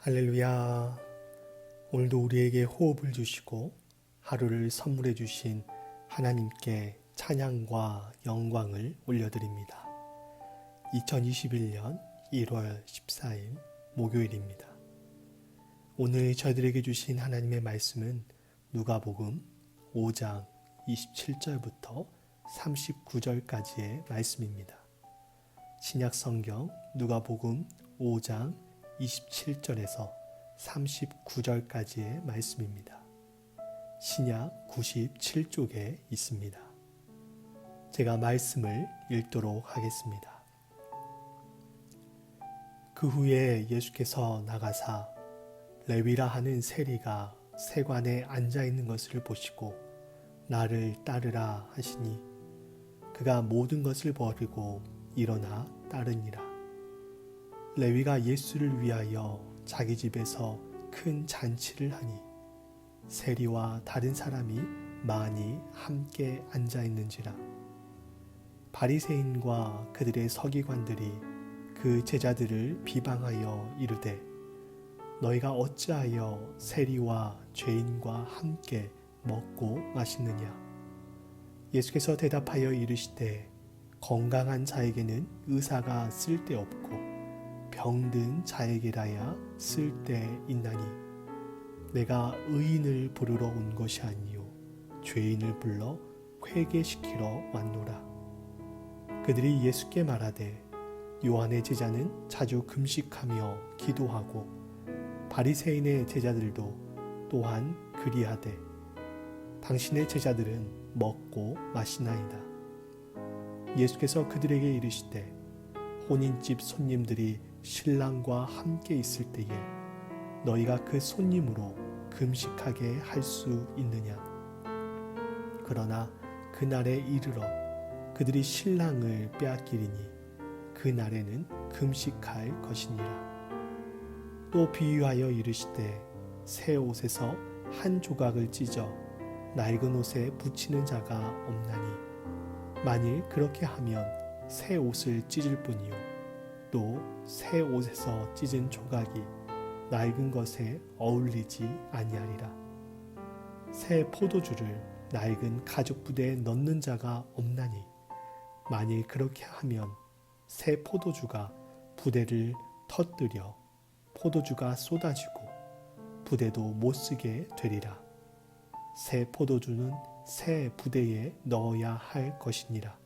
할렐루야. 오늘도 우리에게 호흡을 주시고 하루를 선물해 주신 하나님께 찬양과 영광을 올려드립니다. 2021년 1월 14일 목요일입니다. 오늘 저희들에게 주신 하나님의 말씀은 누가복음 5장 27절부터 39절까지의 말씀입니다. 신약성경 누가복음 5장 27절에서 39절까지의 말씀입니다. 신약 97쪽에 있습니다. 제가 말씀을 읽도록 하겠습니다. 그 후에 예수께서 나가사 레위라 하는 세리가 세관에 앉아 있는 것을 보시고 나를 따르라 하시니 그가 모든 것을 버리고 일어나 따르니라. 레위가 예수를 위하여 자기 집에서 큰 잔치를 하니 세리와 다른 사람이 많이 함께 앉아 있는지라. 바리새인과 그들의 서기관들이 그 제자들을 비방하여 이르되 너희가 어찌하여 세리와 죄인과 함께 먹고 마시느냐. 예수께서 대답하여 이르시되 건강한 자에게는 의사가 쓸데없고 병든 자에게라야 쓸데있나니 내가 의인을 부르러 온 것이 아니요 죄인을 불러 회개시키러 왔노라. 그들이 예수께 말하되 요한의 제자는 자주 금식하며 기도하고 바리새인의 제자들도 또한 그리하되 당신의 제자들은 먹고 마시나이다. 예수께서 그들에게 이르시되 혼인집 손님들이 신랑과 함께 있을 때에 너희가 그 손님으로 금식하게 할 수 있느냐. 그러나 그날에 이르러 그들이 신랑을 빼앗기리니 그날에는 금식할 것이니라. 또 비유하여 이르시되 새 옷에서 한 조각을 찢어 낡은 옷에 붙이는 자가 없나니 만일 그렇게 하면 새 옷을 찢을 뿐이요 또 새 옷에서 찢은 조각이 낡은 것에 어울리지 아니하리라. 새 포도주를 낡은 가죽 부대에 넣는 자가 없나니 만일 그렇게 하면 새 포도주가 부대를 터뜨려 포도주가 쏟아지고 부대도 못쓰게 되리라. 새 포도주는 새 부대에 넣어야 할 것이니라.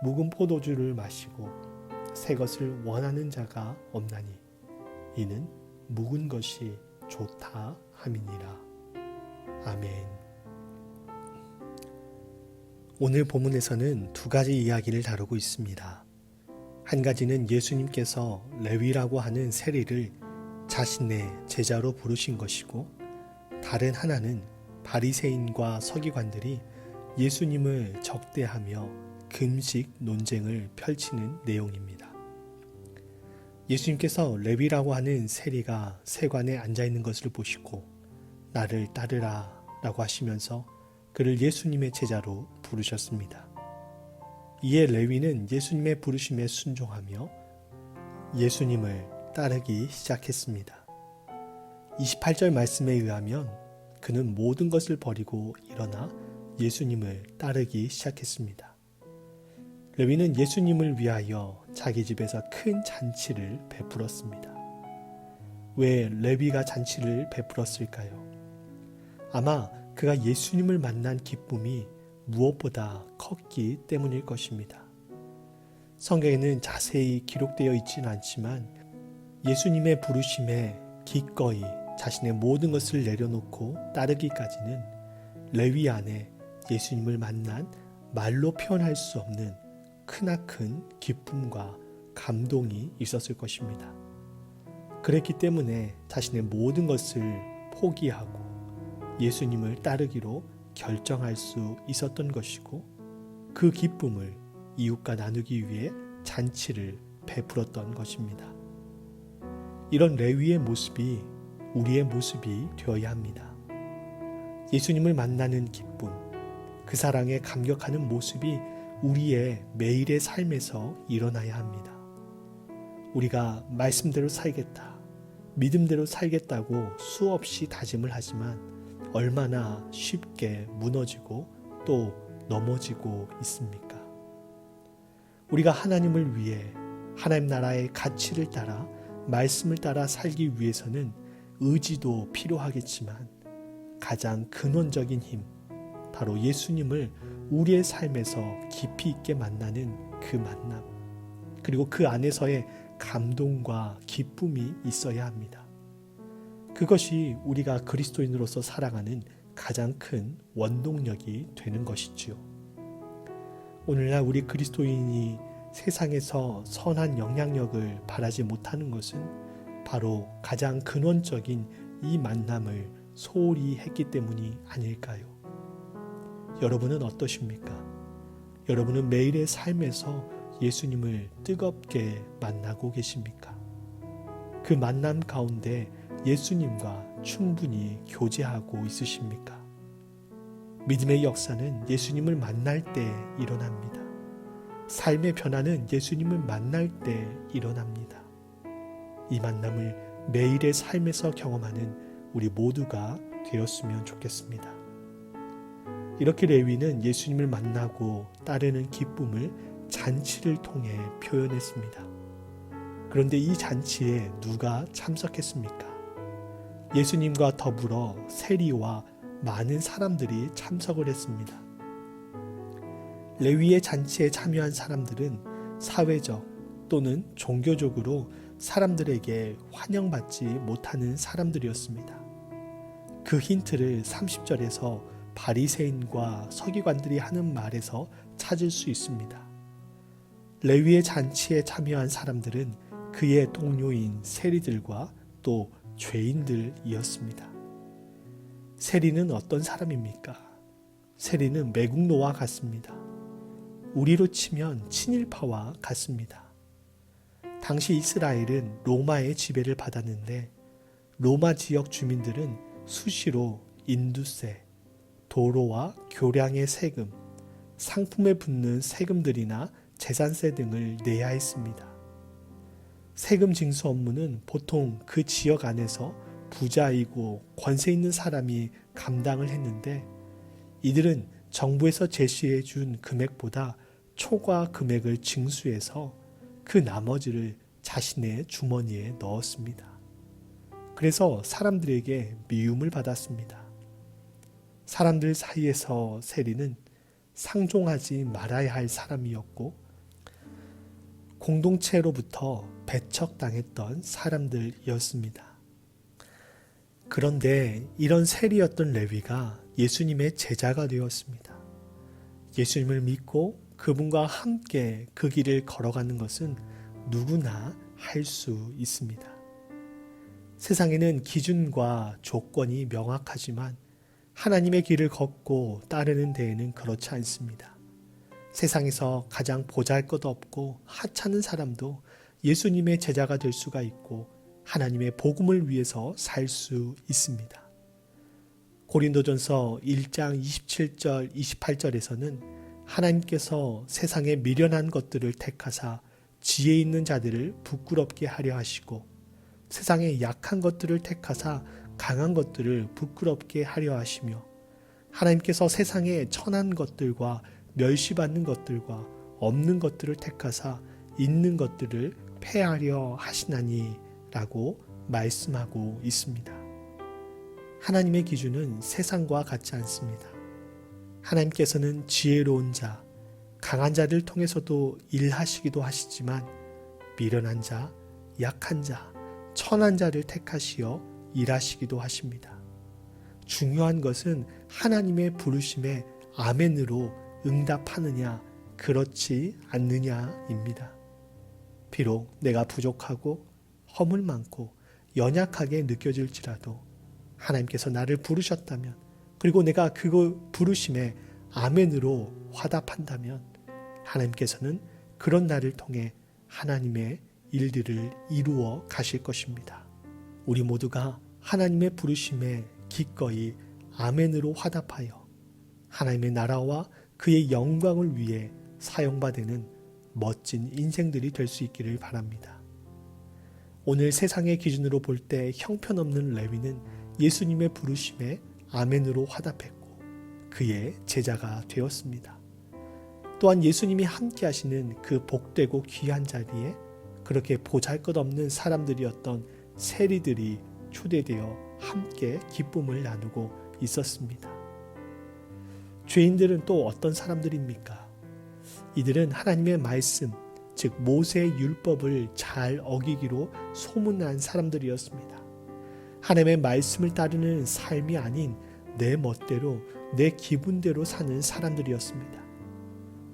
묵은 포도주를 마시고 새 것을 원하는 자가 없나니 이는 묵은 것이 좋다 함이니라. 아멘. 오늘 본문에서는 두 가지 이야기를 다루고 있습니다. 한 가지는 예수님께서 레위라고 하는 세리를 자신의 제자로 부르신 것이고, 다른 하나는 바리새인과 서기관들이 예수님을 적대하며 금식 논쟁을 펼치는 내용입니다. 예수님께서 레위라고 하는 세리가 세관에 앉아 있는 것을 보시고 나를 따르라 라고 하시면서 그를 예수님의 제자로 부르셨습니다. 이에 레위는 예수님의 부르심에 순종하며 예수님을 따르기 시작했습니다. 28절 말씀에 의하면 그는 모든 것을 버리고 일어나 예수님을 따르기 시작했습니다. 레위는 예수님을 위하여 자기 집에서 큰 잔치를 베풀었습니다. 왜 레위가 잔치를 베풀었을까요? 아마 그가 예수님을 만난 기쁨이 무엇보다 컸기 때문일 것입니다. 성경에는 자세히 기록되어 있지는 않지만 예수님의 부르심에 기꺼이 자신의 모든 것을 내려놓고 따르기까지는 레위 안에 예수님을 만난 말로 표현할 수 없는 크나큰 기쁨과 감동이 있었을 것입니다. 그랬기 때문에 자신의 모든 것을 포기하고 예수님을 따르기로 결정할 수 있었던 것이고, 그 기쁨을 이웃과 나누기 위해 잔치를 베풀었던 것입니다. 이런 레위의 모습이 우리의 모습이 되어야 합니다. 예수님을 만나는 기쁨, 그 사랑에 감격하는 모습이 우리의 매일의 삶에서 일어나야 합니다. 우리가 말씀대로 살겠다, 믿음대로 살겠다고 수없이 다짐을 하지만 얼마나 쉽게 무너지고 또 넘어지고 있습니까? 우리가 하나님을 위해 하나님 나라의 가치를 따라 말씀을 따라 살기 위해서는 의지도 필요하겠지만 가장 근원적인 힘, 바로 예수님을 우리의 삶에서 깊이 있게 만나는 그 만남, 그리고 그 안에서의 감동과 기쁨이 있어야 합니다. 그것이 우리가 그리스도인으로서 살아가는 가장 큰 원동력이 되는 것이지요. 오늘날 우리 그리스도인이 세상에서 선한 영향력을 발하지 못하는 것은 바로 가장 근원적인 이 만남을 소홀히 했기 때문이 아닐까요? 여러분은 어떠십니까? 여러분은 매일의 삶에서 예수님을 뜨겁게 만나고 계십니까? 그 만남 가운데 예수님과 충분히 교제하고 있으십니까? 믿음의 역사는 예수님을 만날 때 일어납니다. 삶의 변화는 예수님을 만날 때 일어납니다. 이 만남을 매일의 삶에서 경험하는 우리 모두가 되었으면 좋겠습니다. 이렇게 레위는 예수님을 만나고 따르는 기쁨을 잔치를 통해 표현했습니다. 그런데 이 잔치에 누가 참석했습니까? 예수님과 더불어 세리와 많은 사람들이 참석을 했습니다. 레위의 잔치에 참여한 사람들은 사회적 또는 종교적으로 사람들에게 환영받지 못하는 사람들이었습니다. 그 힌트를 30절에서 바리새인과 서기관들이 하는 말에서 찾을 수 있습니다. 레위의 잔치에 참여한 사람들은 그의 동료인 세리들과 또 죄인들이었습니다. 세리는 어떤 사람입니까? 세리는 매국노와 같습니다. 우리로 치면 친일파와 같습니다. 당시 이스라엘은 로마의 지배를 받았는데 로마 지역 주민들은 수시로 인두세, 도로와 교량의 세금, 상품에 붙는 세금들이나 재산세 등을 내야 했습니다. 세금 징수 업무는 보통 그 지역 안에서 부자이고 권세 있는 사람이 감당을 했는데 이들은 정부에서 제시해 준 금액보다 초과 금액을 징수해서 그 나머지를 자신의 주머니에 넣었습니다. 그래서 사람들에게 미움을 받았습니다. 사람들 사이에서 세리는 상종하지 말아야 할 사람이었고 공동체로부터 배척당했던 사람들이었습니다. 그런데 이런 세리였던 레위가 예수님의 제자가 되었습니다. 예수님을 믿고 그분과 함께 그 길을 걸어가는 것은 누구나 할 수 있습니다. 세상에는 기준과 조건이 명확하지만 하나님의 길을 걷고 따르는 데에는 그렇지 않습니다. 세상에서 가장 보잘것없고 하찮은 사람도 예수님의 제자가 될 수가 있고 하나님의 복음을 위해서 살 수 있습니다. 고린도전서 1장 27절 28절에서는 하나님께서 세상의 미련한 것들을 택하사 지혜 있는 자들을 부끄럽게 하려 하시고 세상의 약한 것들을 택하사 강한 것들을 부끄럽게 하려 하시며 하나님께서 세상의 천한 것들과 멸시받는 것들과 없는 것들을 택하사 있는 것들을 폐하려 하시나니 라고 말씀하고 있습니다. 하나님의 기준은 세상과 같지 않습니다. 하나님께서는 지혜로운 자, 강한 자를 통해서도 일하시기도 하시지만 미련한 자, 약한 자, 천한 자를 택하시어 일하시기도 하십니다. 중요한 것은 하나님의 부르심에 아멘으로 응답하느냐, 그렇지 않느냐입니다. 비록 내가 부족하고 허물 많고 연약하게 느껴질지라도 하나님께서 나를 부르셨다면 그리고 내가 그 부르심에 아멘으로 화답한다면 하나님께서는 그런 나를 통해 하나님의 일들을 이루어 가실 것입니다. 우리 모두가 하나님의 부르심에 기꺼이 아멘으로 화답하여 하나님의 나라와 그의 영광을 위해 사용받는 멋진 인생들이 될 수 있기를 바랍니다. 오늘 세상의 기준으로 볼 때 형편없는 레위는 예수님의 부르심에 아멘으로 화답했고 그의 제자가 되었습니다. 또한 예수님이 함께 하시는 그 복되고 귀한 자리에 그렇게 보잘것없는 사람들이었던 세리들이 초대되어 함께 기쁨을 나누고 있었습니다. 죄인들은 또 어떤 사람들입니까? 이들은 하나님의 말씀, 즉 모세의 율법을 잘 어기기로 소문난 사람들이었습니다. 하나님의 말씀을 따르는 삶이 아닌 내 멋대로 내 기분대로 사는 사람들이었습니다.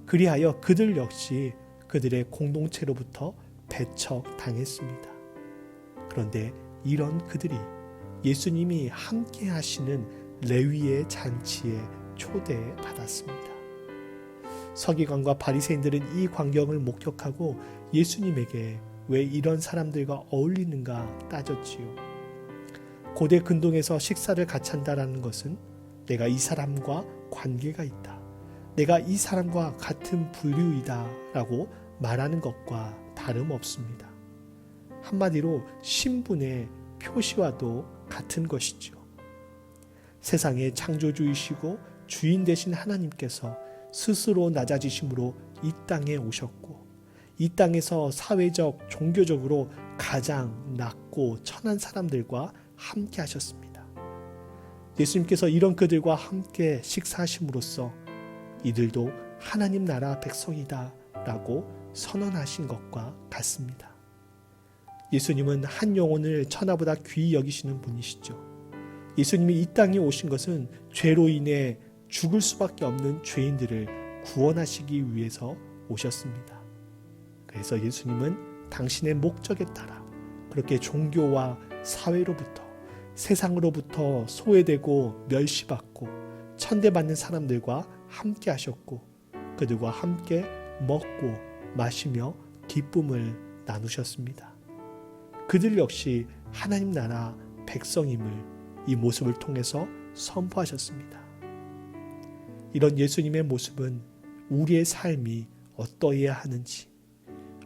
그리하여 그들 역시 그들의 공동체로부터 배척당했습니다. 그런데 이런 그들이 예수님이 함께 하시는 레위의 잔치에 초대받았습니다. 서기관과 바리새인들은 이 광경을 목격하고 예수님에게 왜 이런 사람들과 어울리는가 따졌지요. 고대 근동에서 식사를 같이 한다는 것은 내가 이 사람과 관계가 있다, 내가 이 사람과 같은 부류이다 라고 말하는 것과 다름없습니다. 한마디로 신분의 표시와도 같은 것이죠. 세상의 창조주이시고 주인 되신 하나님께서 스스로 낮아지심으로 이 땅에 오셨고 이 땅에서 사회적, 종교적으로 가장 낮고 천한 사람들과 함께 하셨습니다. 예수님께서 이런 그들과 함께 식사하심으로써 이들도 하나님 나라 백성이다 라고 선언하신 것과 같습니다. 예수님은 한 영혼을 천하보다 귀히 여기시는 분이시죠. 예수님이 이 땅에 오신 것은 죄로 인해 죽을 수밖에 없는 죄인들을 구원하시기 위해서 오셨습니다. 그래서 예수님은 당신의 목적에 따라 그렇게 종교와 사회로부터, 세상으로부터 소외되고 멸시받고 천대받는 사람들과 함께 하셨고 그들과 함께 먹고 마시며 기쁨을 나누셨습니다. 그들 역시 하나님 나라 백성임을 이 모습을 통해서 선포하셨습니다. 이런 예수님의 모습은 우리의 삶이 어떠해야 하는지,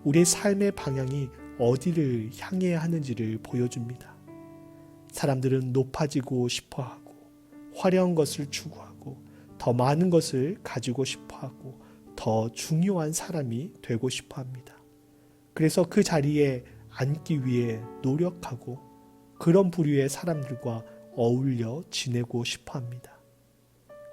우리의 삶의 방향이 어디를 향해야 하는지를 보여줍니다. 사람들은 높아지고 싶어하고 화려한 것을 추구하고 더 많은 것을 가지고 싶어하고 더 중요한 사람이 되고 싶어합니다. 그래서 그 자리에 앉기 위해 노력하고 그런 부류의 사람들과 어울려 지내고 싶어합니다.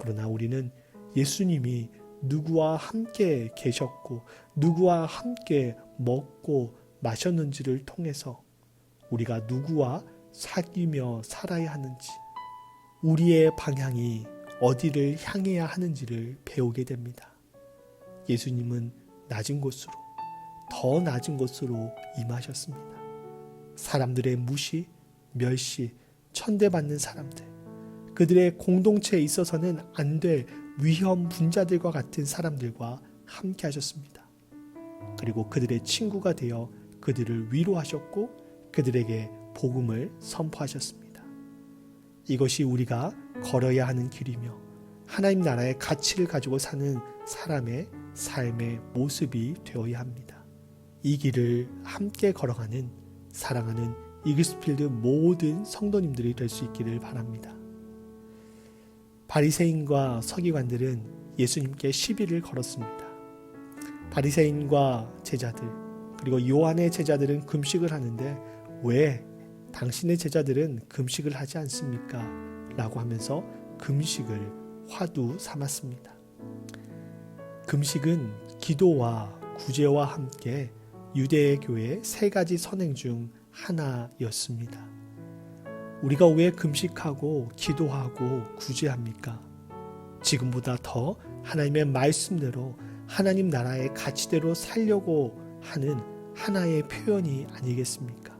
그러나 우리는 예수님이 누구와 함께 계셨고 누구와 함께 먹고 마셨는지를 통해서 우리가 누구와 사귀며 살아야 하는지, 우리의 방향이 어디를 향해야 하는지를 배우게 됩니다. 예수님은 낮은 곳으로, 더 낮은 곳으로 임하셨습니다. 사람들의 무시, 멸시, 천대받는 사람들, 그들의 공동체에 있어서는 안 될 위험 분자들과 같은 사람들과 함께 하셨습니다. 그리고 그들의 친구가 되어 그들을 위로하셨고 그들에게 복음을 선포하셨습니다. 이것이 우리가 걸어야 하는 길이며 하나님 나라의 가치를 가지고 사는 사람의 삶의 모습이 되어야 합니다. 이 길을 함께 걸어가는 사랑하는 이글스필드 모든 성도님들이 될 수 있기를 바랍니다. 바리새인과 서기관들은 예수님께 시비를 걸었습니다. 바리새인과 제자들, 그리고 요한의 제자들은 금식을 하는데 왜 당신의 제자들은 금식을 하지 않습니까? 라고 하면서 금식을 화두 삼았습니다. 금식은 기도와 구제와 함께 유대 교회의 3가지 선행 중 하나였습니다. 우리가 왜 금식하고 기도하고 구제합니까? 지금보다 더 하나님의 말씀대로 하나님 나라의 가치대로 살려고 하는 하나의 표현이 아니겠습니까?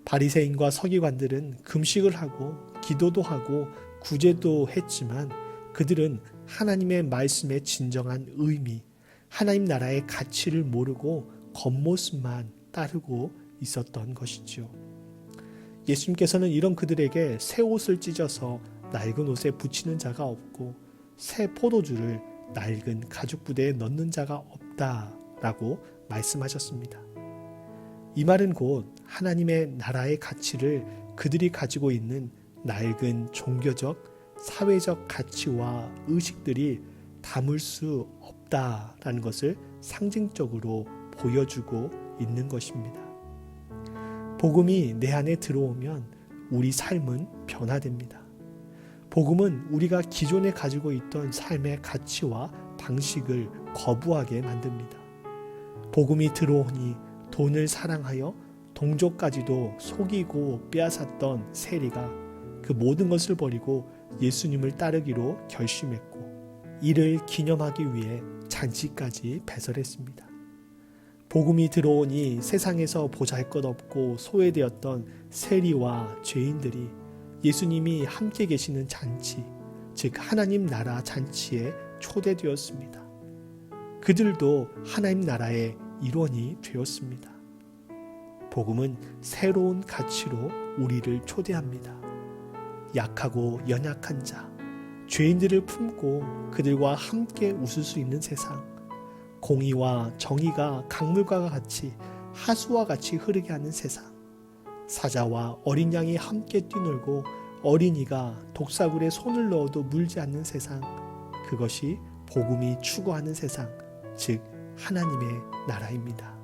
바리새인과 서기관들은 금식을 하고 기도도 하고 구제도 했지만 그들은 하나님의 말씀의 진정한 의미, 하나님 나라의 가치를 모르고 겉모습만 따르고 있었던 것이지요. 예수님께서는 이런 그들에게 새 옷을 찢어서 낡은 옷에 붙이는 자가 없고 새 포도주를 낡은 가죽 부대에 넣는 자가 없다라고 말씀하셨습니다. 이 말은 곧 하나님의 나라의 가치를 그들이 가지고 있는 낡은 종교적, 사회적 가치와 의식들이 담을 수 없다라는 것을 상징적으로 보여주고 있는 것입니다. 복음이 내 안에 들어오면 우리 삶은 변화됩니다. 복음은 우리가 기존에 가지고 있던 삶의 가치와 방식을 거부하게 만듭니다. 복음이 들어오니 돈을 사랑하여 동족까지도 속이고 빼앗았던 세리가 그 모든 것을 버리고 예수님을 따르기로 결심했고 이를 기념하기 위해 잔치까지 배설했습니다. 복음이 들어오니 세상에서 보잘것없고 소외되었던 세리와 죄인들이 예수님이 함께 계시는 잔치, 즉 하나님 나라 잔치에 초대되었습니다. 그들도 하나님 나라의 일원이 되었습니다. 복음은 새로운 가치로 우리를 초대합니다. 약하고 연약한 자, 죄인들을 품고 그들과 함께 웃을 수 있는 세상, 공의와 정의가 강물과 같이 하수와 같이 흐르게 하는 세상, 사자와 어린 양이 함께 뛰놀고 어린이가 독사굴에 손을 넣어도 물지 않는 세상, 그것이 복음이 추구하는 세상, 즉 하나님의 나라입니다.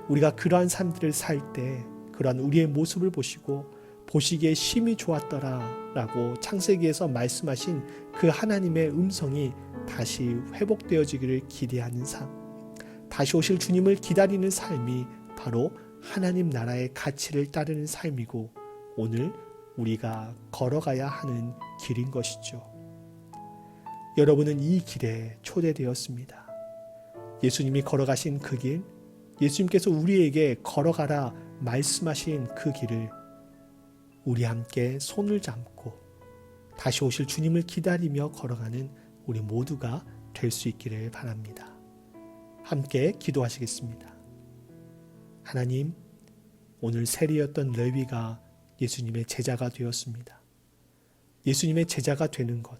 우리가 그러한 삶들을 살 때 그러한 우리의 모습을 보시고 보시기에 심히 좋았더라 라고 창세기에서 말씀하신 그 하나님의 음성이 다시 회복되어지기를 기대하는 삶, 다시 오실 주님을 기다리는 삶이 바로 하나님 나라의 가치를 따르는 삶이고 오늘 우리가 걸어가야 하는 길인 것이죠. 여러분은 이 길에 초대되었습니다. 예수님이 걸어가신 그 길, 예수님께서 우리에게 걸어가라 말씀하신 그 길을 우리 함께 손을 잡고 다시 오실 주님을 기다리며 걸어가는 우리 모두가 될 수 있기를 바랍니다. 함께 기도하시겠습니다. 하나님, 오늘 세리였던 레위가 예수님의 제자가 되었습니다. 예수님의 제자가 되는 것,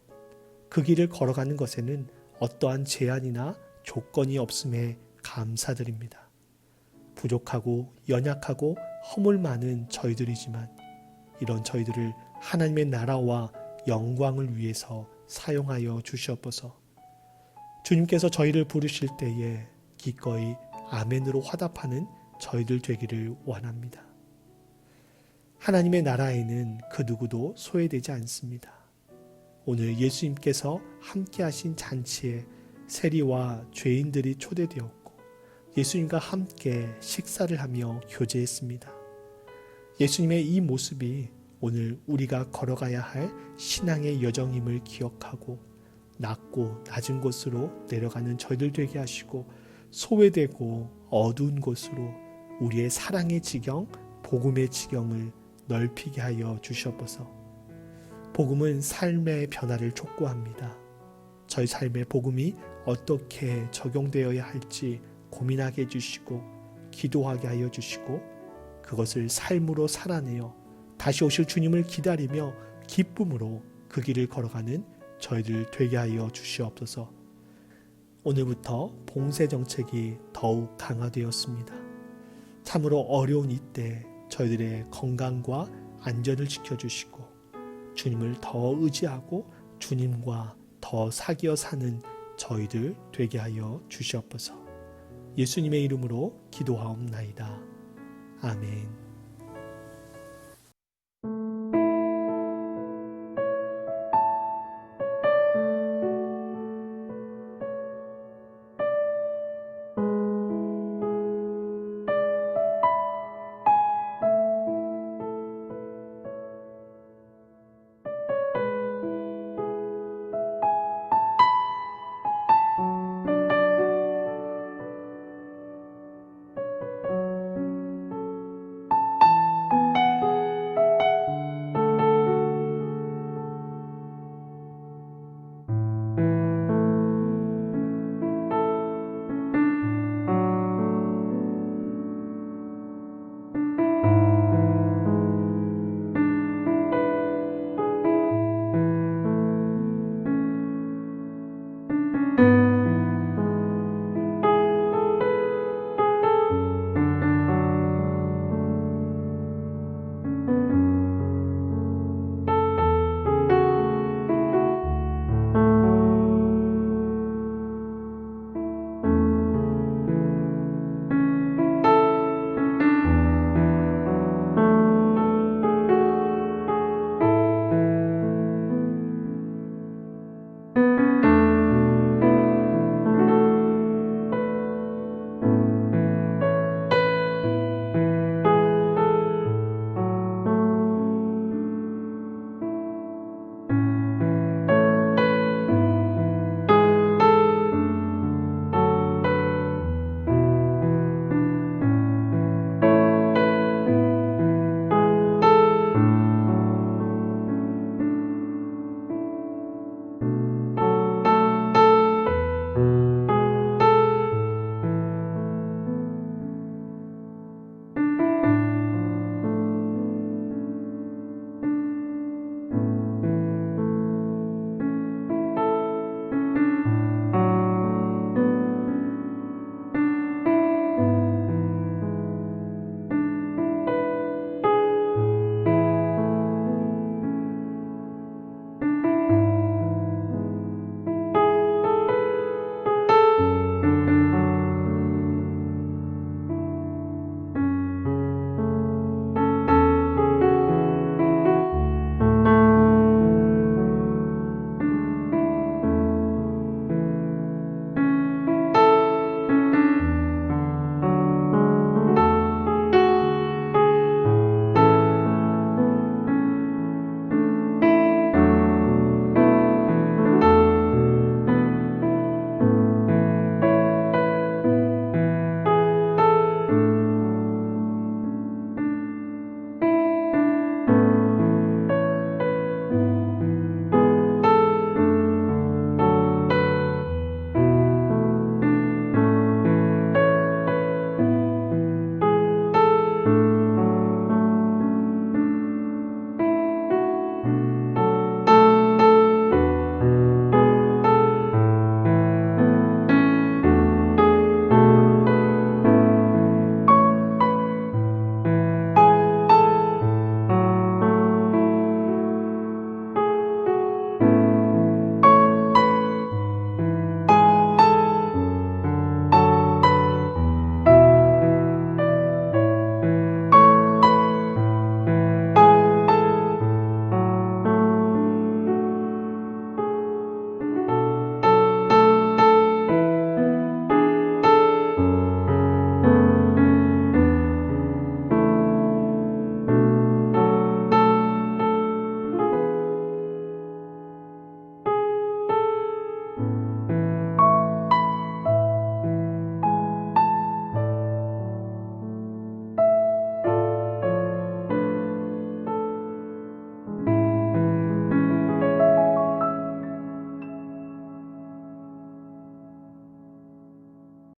그 길을 걸어가는 것에는 어떠한 제한이나 조건이 없음에 감사드립니다. 부족하고 연약하고 허물 많은 저희들이지만 이런 저희들을 하나님의 나라와 영광을 위해서 사용하여 주시옵소서. 주님께서 저희를 부르실 때에 기꺼이 아멘으로 화답하는 저희들 되기를 원합니다. 하나님의 나라에는 그 누구도 소외되지 않습니다. 오늘 예수님께서 함께 하신 잔치에 세리와 죄인들이 초대되었고 예수님과 함께 식사를 하며 교제했습니다. 예수님의 이 모습이 오늘 우리가 걸어가야 할 신앙의 여정임을 기억하고 낮고 낮은 곳으로 내려가는 저희들 되게 하시고 소외되고 어두운 곳으로 우리의 사랑의 지경, 복음의 지경을 넓히게 하여 주시옵소서. 복음은 삶의 변화를 촉구합니다. 저희 삶의 복음이 어떻게 적용되어야 할지 고민하게 해주시고 기도하게 하여 주시고 그것을 삶으로 살아내어 다시 오실 주님을 기다리며 기쁨으로 그 길을 걸어가는 저희들 되게 하여 주시옵소서. 오늘부터 봉쇄 정책이 더욱 강화되었습니다. 참으로 어려운 이때 저희들의 건강과 안전을 지켜주시고 주님을 더 의지하고 주님과 더 사귀어 사는 저희들 되게 하여 주시옵소서. 예수님의 이름으로 기도하옵나이다. 아멘.